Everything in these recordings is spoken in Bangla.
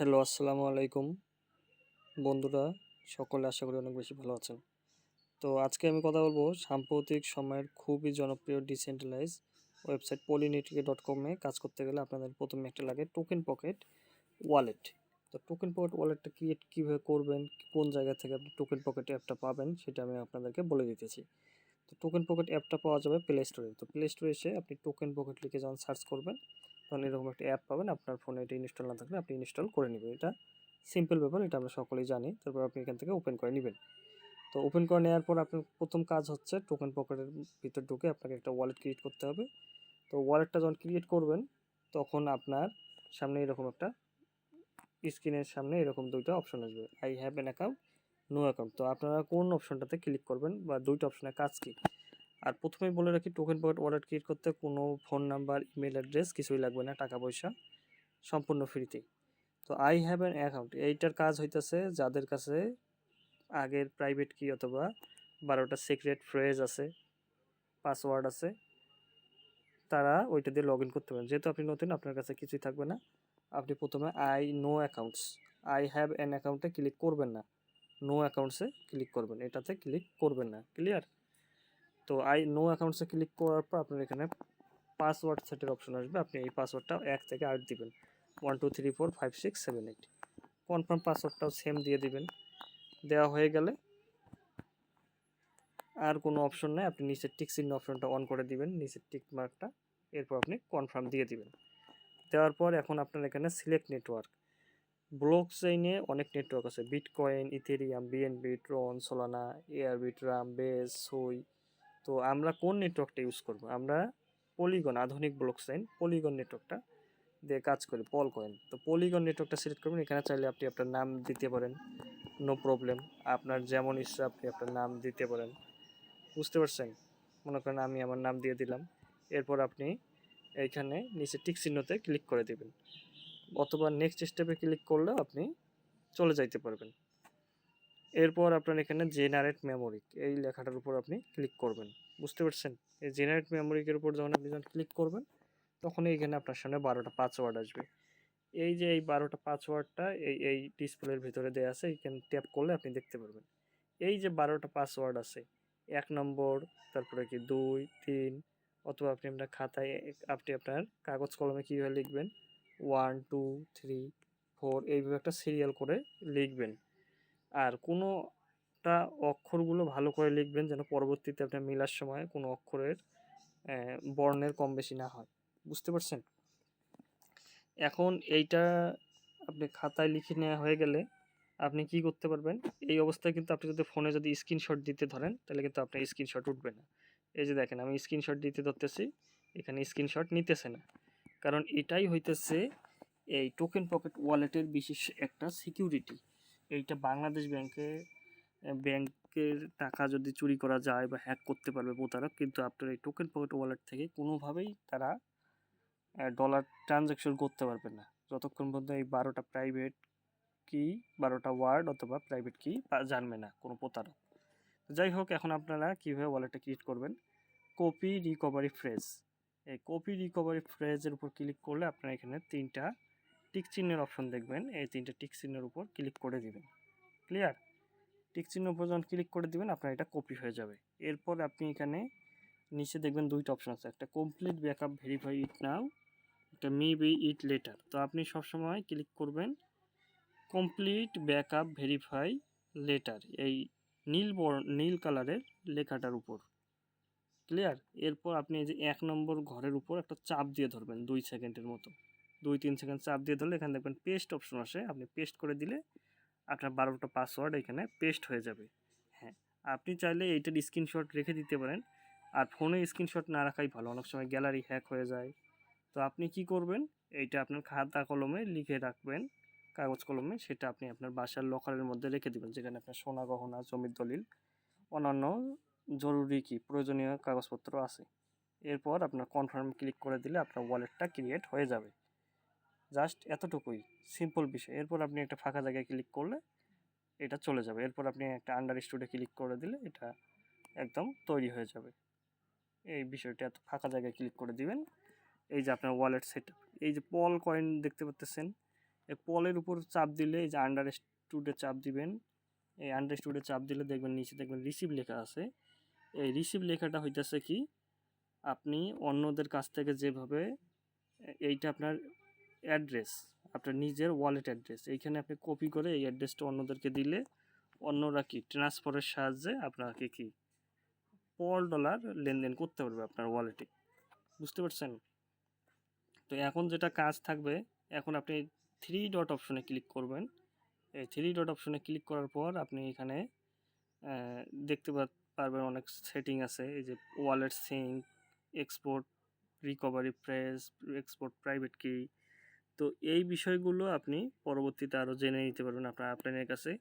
হ্যালো, আসসালামু আলাইকুম বন্ধুরা। সকলে আশা করি অনেক বেশি ভালো আছেন। তো আজকে আমি কথা বলবো সাম্প্রতিক সময়ের খুবই জনপ্রিয় ডিসেন্ট্রালাইজ ওয়েবসাইট polynetica.com এ কাজ করতে গেলে আপনাদের প্রথমে একটা লাগে টোকেন পকেট ওয়ালেট। তো টোকেন পকেট ওয়ালেটটা ক্রিয়েট কীভাবে করবেন, কোন জায়গা থেকে আপনি টোকেন পকেট অ্যাপটা পাবেন সেটা আমি আপনাদেরকে বলে দিতেছি। তো টোকেন পকেট অ্যাপটা পাওয়া যাবে প্লে স্টোরে। তো প্লে স্টোরে এসে আপনি টোকেন পকেট লিখে যখন সার্চ করবেন তখন এরকম একটা অ্যাপ পাবেন। আপনার ফোনে এটা ইনস্টল না থাকলে আপনি ইনস্টল করে নেবেন। এটা সিম্পল ব্যাপার, এটা আমরা সকলেই জানি। তারপর আপনি এখান থেকে ওপেন করে নেবেন। তো ওপেন করে নেওয়ার পর আপনার প্রথম কাজ হচ্ছে টোকেন পকেটের ভিতর ঢুকে আপনাকে একটা ওয়ালেট ক্রিয়েট করতে হবে। তো ওয়ালেটটা যখন ক্রিয়েট করবেন তখন আপনার সামনে এরকম একটা স্ক্রিনের সামনে এরকম দুইটা অপশন আসবে, I have an account, no account. তো আপনারা কোন অপশনটাতে ক্লিক করবেন বা দুইটা অপশনের কাজ কী। আর প্রথমেই বলে রাখি, টোকেন পকেট ওয়ালেট ক্রিয়েট করতে কোনো ফোন নাম্বার, ইমেল অ্যাড্রেস কিছুই লাগবে না, টাকা পয়সা সম্পূর্ণ ফ্রিতে। তো আই হ্যাভ অ্যান অ্যাকাউন্ট এইটার কাজ হইতেছে যাদের কাছে আগের প্রাইভেট কি অথবা 12টা সিক্রেট ফ্রেজ আছে, পাসওয়ার্ড আছে, তারা ওইটা দিয়ে লগ ইন করতে পারেন। যেহেতু আপনি নতুন, আপনার কাছে কিছুই থাকবে না। আপনি প্রথমে I know accounts, I have an অ্যাকাউন্টে ক্লিক করবেন না, নো অ্যাকাউন্টসে ক্লিক করবেন, এটাতে ক্লিক করবেন না। ক্লিয়ার? তো আই নো অ্যাকাউন্টসে ক্লিক করার পর আপনার এখানে পাসওয়ার্ড সেটের অপশন আসবে। আপনি এই পাসওয়ার্ডটা 1 থেকে 8 দিবেন, 1 2 3 4 5 6 7 8। কনফার্ম পাসওয়ার্ডটাও সেম দিয়ে দিবেন। দেওয়া হয়ে গেলে আর কোনো অপশন নাই, আপনি নিচের টিক চিহ্ন অপশনটা অন করে দিবেন, নিচের টিক মার্কটা। এরপর আপনি কনফার্ম দিয়ে দিবেন। দেওয়ার পর এখন আপনার এখানে সিলেক্ট নেটওয়ার্ক। ব্লক চেইনে অনেক নেটওয়ার্ক আছে, bitcoin, Ethereum, BNB, ট্রন, Solana, এয়ারবিট, Ram, base, সুই। তো আমরা কোন নেটওয়ার্কটা ইউজ করব? আমরা পলিগন, আধুনিক ব্লক চেইন পলিগন নেটওয়ার্কটা দিয়ে কাজ করি, পল কয়েন। তো পলিগন নেটওয়ার্কটা সিলেক্ট করবেন। এখানে চাইলে আপনি আপনার নাম দিতে পারেন, নো প্রবলেম। আপনার যেমন ইচ্ছা আপনি আপনার নাম দিতে পারেন। বুঝতে পারছেন? মনে করেন আমি আমার নাম দিয়ে দিলাম। এরপর আপনি এইখানে নিচে টিক চিহ্নতে ক্লিক করে দেবেন, অথবা নেক্সট স্টেপে ক্লিক করলেও আপনি চলে যাইতে পারবেন। এরপর আপনার এখানে জেনারেট মেমোরি এই লেখাটার উপর আপনি ক্লিক করবেন। বুঝতে পারছেন? এই জেনারেট মেমোরিকের উপর যখন আপনি ক্লিক করবেন তখন এইখানে আপনার সামনে 12টা পাসওয়ার্ড আসবে। এই যে এই 12টা পাসওয়ার্ডটা এই ডিসপ্লের ভিতরে দেওয়া আছে, এইখানে ট্যাপ করলে আপনি দেখতে পারবেন। এই যে 12টা পাসওয়ার্ড আছে, 1 নম্বর, তারপরে কি 2 3, অথবা আপনি আপনার খাতায় আপনি আপনার কাগজ কলমে কীভাবে লিখবেন 1 2 3 4 এইভাবে একটা সিরিয়াল করে লিখবেন। আর কোনোটা অক্ষরগুলো ভালো করে লিখবেন যেন পরবর্তীতে আপনার মিলার সময় কোনো অক্ষরের বর্ণের কম বেশি না হয়। বুঝতে পারছেন? এখন এইটা আপনি খাতায় লিখে নেওয়া হয়ে গেলে আপনি কি করতে পারবেন, এই অবস্থায় কিন্তু আপনি যদি ফোনে যদি স্ক্রিনশট দিতে ধরেন তাহলে কিন্তু আপনার স্ক্রিনশট উঠবে না। এই যে দেখেন আমি স্ক্রিনশট দিতে ধরতেছি, এখানে স্ক্রিনশট নিতেছে না। কারণ এটাই হইতেছে এই টোকেন পকেট ওয়ালেটের বিশেষ একটা সিকিউরিটি। এইটা বাংলাদেশ ব্যাংকের টাকা যদি চুরি করা যায় বা হ্যাক করতে পারবে প্রতারক, কিন্তু আপনার এই টোকেন পকেট ওয়ালেট থেকে কোনোভাবেই তারা ডলার ট্রানজ্যাকশন করতে পারবে না যতক্ষণ পর্যন্ত এই 12টা প্রাইভেট কি, 12টা ওয়ার্ড অথবা প্রাইভেট কি জানবে না কোনো প্রতারক। যাই হোক, এখন আপনারা কীভাবে ওয়ালেটটা ক্রিয়েট করবেন, কপি রিকভারি ফ্রেজ। এই কপি রিকভারি ফ্রেজের উপর ক্লিক করলে আপনারা এখানে 3টা টিক চিহ্নের অপশন দেখবেন, এই 3টে টিক চিহ্নের উপর ক্লিক করে দিবেন। ক্লিয়ার? টিক চিহ্ন উপর যখন ক্লিক করে দিবেন আপনার এটা কপি হয়ে যাবে। এরপর আপনি এখানে নিচে দেখবেন 2টা অপশন আছে, একটা কমপ্লিট ব্যাকআপ ভেরিফাই ইট নাও, একটা মেবি ইট লেটার। তো আপনি সবসময় ক্লিক করবেন কমপ্লিট ব্যাকআপ ভেরিফাই লেটার, এই নীল কালারের লেখাটার উপর। ক্লিয়ার? এরপর আপনি এই যে 1 নম্বর ঘরের উপর একটা চাপ দিয়ে ধরবেন 2 সেকেন্ডের মতো, 2-3 সেকেন্ড চাপ দিয়ে ধরলে এখানে দেখবেন পেস্ট অপশন আসে, আপনি পেস্ট করে দিলে আপনার 12টা পাসওয়ার্ড এখানে পেস্ট হয়ে যাবে। হ্যাঁ, আপনি চাইলে এইটার স্ক্রিনশট রেখে দিতে পারেন। আর ফোনে স্ক্রিনশট না রাখাই ভালো, অনেক সময় গ্যালারি হ্যাক হয়ে যায়। তো আপনি কি করবেন, এইটা আপনার খাতা কলমে লিখে রাখবেন, কাগজ কলমে, সেটা আপনি আপনার বাসার লকারের মধ্যে রেখে দিবেন, যেখানে আপনার সোনা গহনা, জমির দলিল, অন্যান্য জরুরি কি প্রয়োজনীয় কাগজপত্র আছে। এরপর আপনার কনফার্ম ক্লিক করে দিলে আপনার ওয়ালেটটা ক্রিয়েট হয়ে যাবে। জাস্ট এতটুকুই সিম্পল বিষয়। এরপর আপনি একটা ফাঁকা জায়গায় ক্লিক করলে এটা চলে যাবে। এরপর আপনি একটা আন্ডারস্টুডে ক্লিক করে দিলে এটা একদম তৈরি হয়ে যাবে। এই বিষয়টা এত ফাঁকা জায়গায় ক্লিক করে দিবেন। এই যে আপনার ওয়ালেট সেটআপ, এই যে পল কয়েন দেখতে পাচ্ছেন, এই পলের উপর চাপ দিলে এই যে আন্ডারস্টুডে চাপ দিবেন, এই আন্ডারস্টুডে চাপ দিলে দেখবেন নিচে দেখবেন রিসিভ লেখা আছে। এই রিসিভ লেখাটা হইতেছে কি, আপনি অন্যদের কাছ থেকে যেভাবে এইটা আপনার অ্যাড্রেস, আপনার নিজের ওয়ালেট অ্যাড্রেস, এইখানে আপনি কপি করে এই অ্যাড্রেসটা অন্যদেরকে দিলে অন্যরা কি ট্রান্সফারের সাহায্যে আপনাকে কি $ডলার লেনদেন করতে পারবে আপনার ওয়ালেটে। বুঝতে পারছেন? তো এখন যেটা কাজ থাকবে, এখন আপনি থ্রি ডট অপশনে ক্লিক করবেন। এই থ্রি ডট অপশনে ক্লিক করার পর আপনি এখানে দেখতে পারবেন অনেক সেটিং আছে। এই যে wallet sync, export recovery press, export private key. তো এই বিষয়গুলো আপনি পরবর্তীতে আরও জেনে নিতে পারবেন আপনার আপলাইনের কাছে।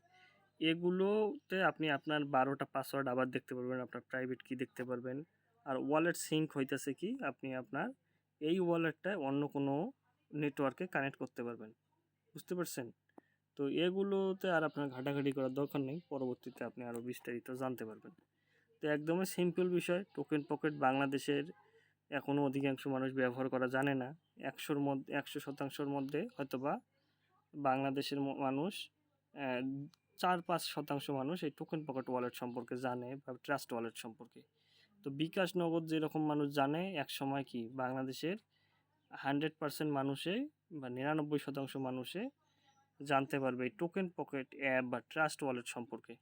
এগুলোতে আপনি আপনার 12টা পাসওয়ার্ড আবার দেখতে পারবেন, আপনার প্রাইভেট কি দেখতে পারবেন। আর ওয়ালেট সিঙ্ক হইতেছে কি, আপনি আপনার এই ওয়ালেটটায় অন্য কোনো নেটওয়ার্কে কানেক্ট করতে পারবেন। বুঝতে পারছেন? তো এগুলোতে আর আপনার ঘাটাঘাটি করার দরকার নেই, পরবর্তীতে আপনি আরও বিস্তারিত জানতে পারবেন। তো একদমই সিম্পল বিষয়। টোকেন পকেট বাংলাদেশের এখনও অধিকাংশ মানুষ ব্যবহার করা জানে না। 100% মধ্যে হয়তোবা বাংলাদেশের মানুষ 4-5% মানুষ এই টোকেন পকেট ওয়ালেট সম্পর্কে জানে বা ট্রাস্ট ওয়ালেট সম্পর্কে। তো বিকাশ নগদ যেরকম মানুষ জানে, এক সময় কি বাংলাদেশের 100% মানুষে বা 99% মানুষে জানতে পারবে এই টোকেন পকেট অ্যাপ বা ট্রাস্ট ওয়ালেট সম্পর্কে।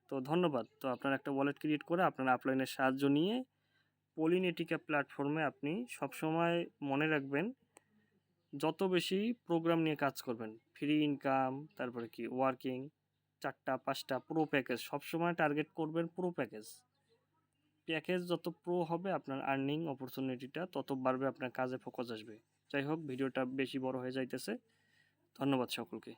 তো ধন্যবাদ। তো আপনার একটা ওয়ালেট ক্রিয়েট করে আপনার আপলাইনের সাহায্য নিয়ে পলিনেটিকা প্ল্যাটফর্মে আপনি সবসময় মনে রাখবেন, যত বেশি প্রোগ্রাম নিয়ে কাজ করবেন, ফ্রি ইনকাম, তারপরে কি ওয়ার্কিং, 4টা 5টা প্রো প্যাকেজ, সবসময় টার্গেট করবেন প্রো প্যাকেজ। প্যাকেজ যত প্রো হবে আপনার আর্নিং অপরচুনিটিটা তত বাড়বে, আপনার কাজে ফোকাস আসবে। যাই হোক, ভিডিওটা বেশি বড় হয়ে যাইতেছে। ধন্যবাদ সকলকে।